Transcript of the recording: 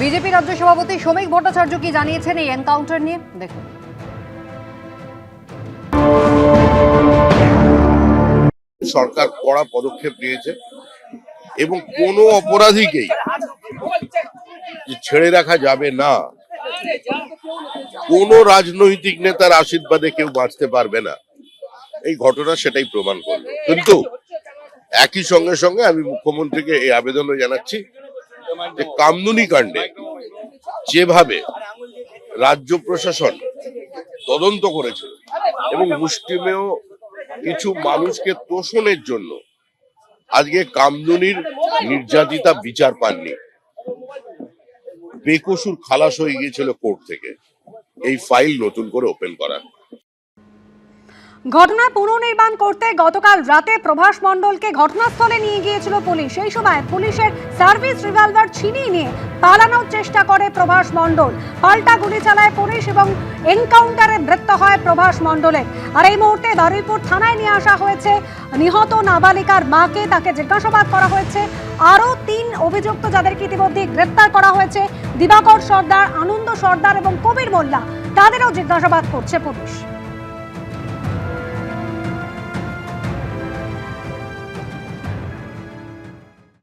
BJP রাজ্য সভাপতি শ্রমিক ভট্টাচার্য কি জানিয়েছেন এই এনকাউন্টার নিয়ে দেখুন। সরকার কড়া পদক্ষেপ নিয়েছে এবং কোনো অপরাধীকেই ছেড়ে রাখা যাবে না। কোনো রাজনৈতিক নেতার আশীর্বাদে কেউ বাঁচতে পারবে না, এই ঘটনা সেটাই প্রমাণ করলো। কিন্তু একই সঙ্গে সঙ্গে আমি মুখ্যমন্ত্রীকে এই আবেদনও জানাচ্ছি যে কামদুনি কাণ্ডে যেভাবে রাজ্য প্রশাসন তদন্ত করেছে এবং মুষ্টিমেয় কিছু মানুষকে তোষণের জন্য আজকে কামদুনির নির্যাতিতা বিচার পাননি, বেকসুর খালাস হয়ে গিয়েছিল কোর্ট থেকে। এই ফাইল নতুন করে ওপেন করা। ঘটনা পুনর্নির্মাণ করতে গতকাল রাতে প্রভাস মণ্ডলকে ঘটনাস্থলে নিয়ে গিয়েছিল পুলিশ। সেই সময় পুলিশের সার্ভিস রিভলভার ছিনিয়ে নিয়ে পালানোর চেষ্টা করে প্রভাস মণ্ডল। পাল্টা গুলি চালায় পুলিশ এবং এনকাউন্টারে মৃত্যু হয় প্রভাস মণ্ডলের। আর এই মুহূর্তে বারুইপুর থানায় নিয়ে আসা হয়েছে নিহত নাবালিকার মাকে, তাকে জিজ্ঞাসাবাদ করা হয়েছে। আরও 3 অভিযুক্ত যাদেরকে ইতিমধ্যে গ্রেপ্তার করা হয়েছে, দিবাকর সর্দার, আনন্দ সর্দার এবং কবির মোল্লা, তাদেরও জিজ্ঞাসাবাদ করছে পুলিশ।